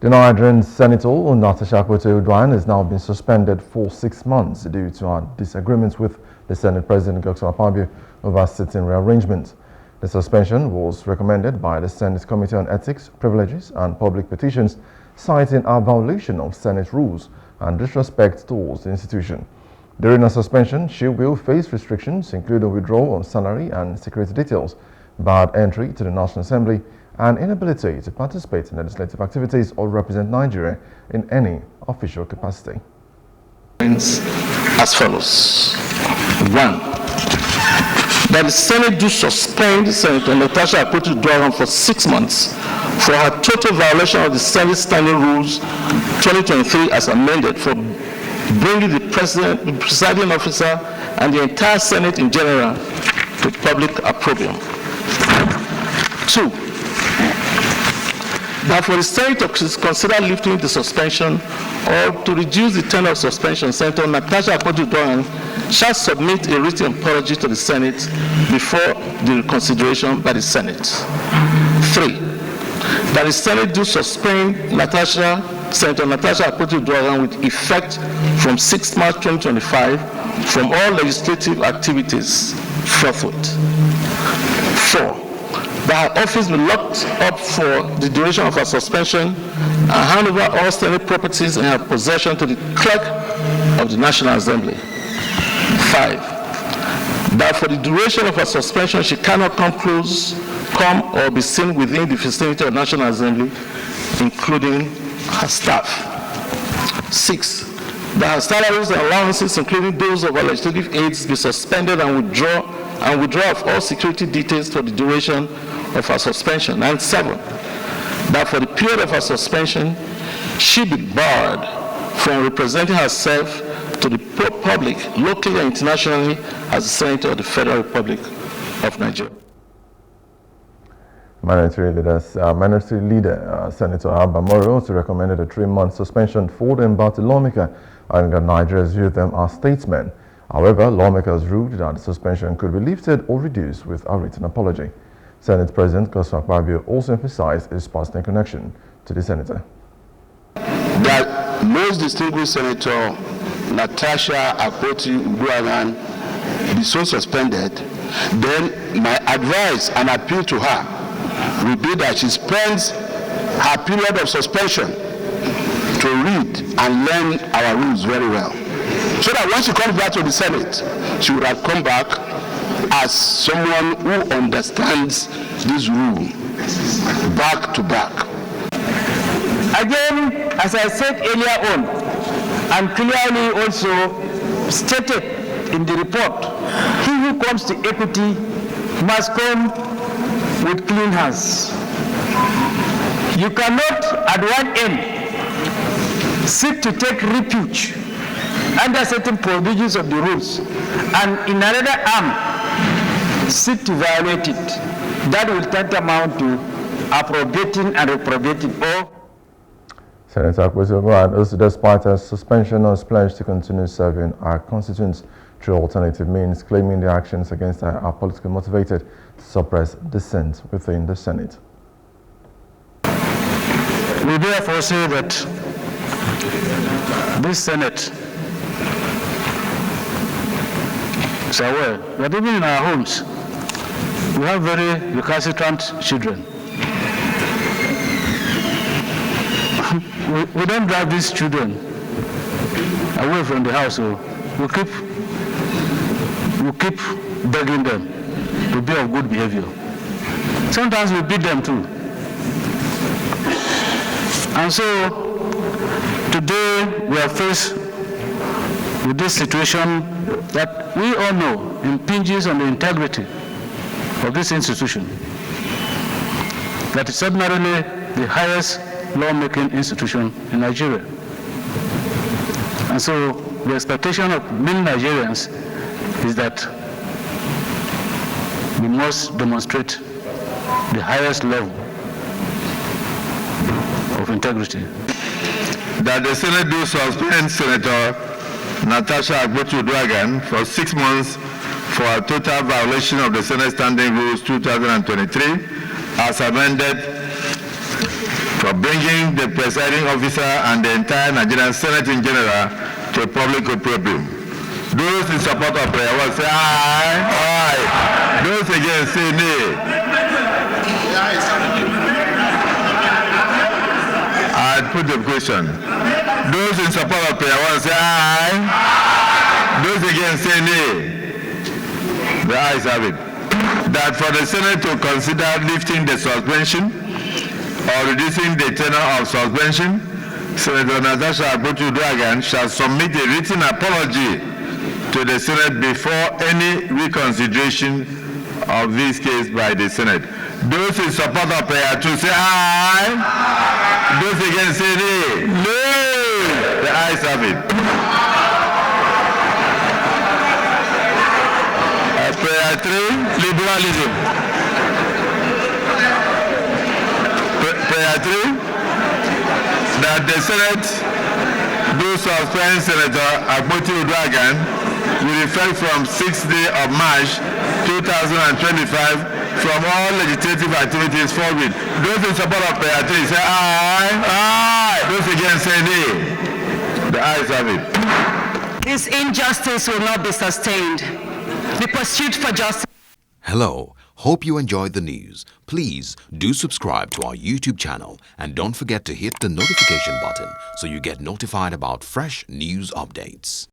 The Nigerian Senator Natasha Akpoti Uduaghan has now been suspended for 6 months due to her disagreements with the Senate President Natasha-Akpabio over sitting rearrangement. The suspension was recommended by the Senate Committee on Ethics, Privileges and Public Petitions, citing a violation of Senate rules and disrespect towards the institution. During her suspension, she will face restrictions including withdrawal of salary and security details, barred entry to the National Assembly, and inability to participate in legislative activities or represent Nigeria in any official capacity. As follows. 1. That the Senate do suspend Senator Natasha Akpoti Uduaghan for 6 months for her total violation of the Senate Standing Rules 2023 as amended for bringing the presiding officer and the entire Senate in general to public opprobrium. 2. That for the Senate to consider lifting the suspension or to reduce the term of suspension, Senator Natasha Akpoti Uduaghan shall submit a written apology to the Senate before the reconsideration by the Senate. 3. That the Senate do suspend Senator Natasha Akpoti Uduaghan with effect from 6 March 2025 from all legislative activities forthwith. 4. That her office be locked up for the duration of her suspension and hand over all Senate properties in her possession to the clerk of the National Assembly. 5. That for the duration of her suspension, she cannot come or be seen within the vicinity of the National Assembly, including her staff. 6. That her salaries and allowances, including those of her legislative aides, be suspended and withdraw of all security details for the duration of her suspension. And 7. That for the period of her suspension, she be barred from representing herself to the public, locally and internationally, as a Senator of the Federal Republic of Nigeria. Minority Leader Senator Abba Moro also recommended a 3-month suspension for the embattled lawmaker, and that Nigerians view them as statesmen. However, lawmakers ruled that the suspension could be lifted or reduced with a written apology. Senate President Natasha-Akpabio also emphasized his personal connection to the senator. That most distinguished Senator Natasha Akpoti Uduaghan be so suspended, then my advice and appeal to her will be that she spends her period of suspension to read and learn our rules very well, so that when she comes back to the Senate, she would have come back as someone who understands this rule back to back. Again, as I said earlier on, and clearly also stated in the report, he who comes to equity must come with clean hands. You cannot at one end seek to take refuge under certain provisions of the rules, and in another arm seek to violate it. That will tantamount to appropriating and reprobating all. Senator Akpoti Uduaghan also, despite her suspension, has pledged to continue serving our constituents through alternative means, claiming the actions against her are politically motivated to suppress dissent within the Senate. We therefore say that this Senate is aware that even in our homes, we have very recalcitrant children. We don't drive these children away from the house. So we keep begging them to be of good behavior. Sometimes we beat them too. And so today we are faced with this situation that we all know impinges on the integrity of this institution, that is ordinarily the highest lawmaking institution in Nigeria. And so the expectation of many Nigerians is that we must demonstrate the highest level of integrity. That the Senate do suspend Senator Natasha Akpoti Uduaghan for 6 months for a total violation of the Senate Standing Rules 2023 as amended for bringing the presiding officer and the entire Nigerian Senate in general to public opprobrium. Those in support of prayer will say aye. Aye. Those against say nay. I put the question. Those in support of prayer will say aye. Those against say nay. The ayes have it. That for the Senate to consider lifting the suspension or reducing the tenor of suspension, Senator Natasha Akpoti Uduaghan shall submit a written apology to the Senate before any reconsideration of this case by the Senate. Those in support of prayer to say aye. Those against say nay. No. The ayes have it. Prayer 3, liberalism. Prayer 3, that the Senate do suspend Senator Akpoti Uduaghan with effect from 6th day of March 2025 from all legislative activities forthwith. Those in support of prayer 3 say aye. Aye. Those against say nay. The ayes have it. This injustice will not be sustained. The pursuit for justice. Hello, hope you enjoyed the news. Please do subscribe to our YouTube channel and don't forget to hit the notification button so you get notified about fresh news updates.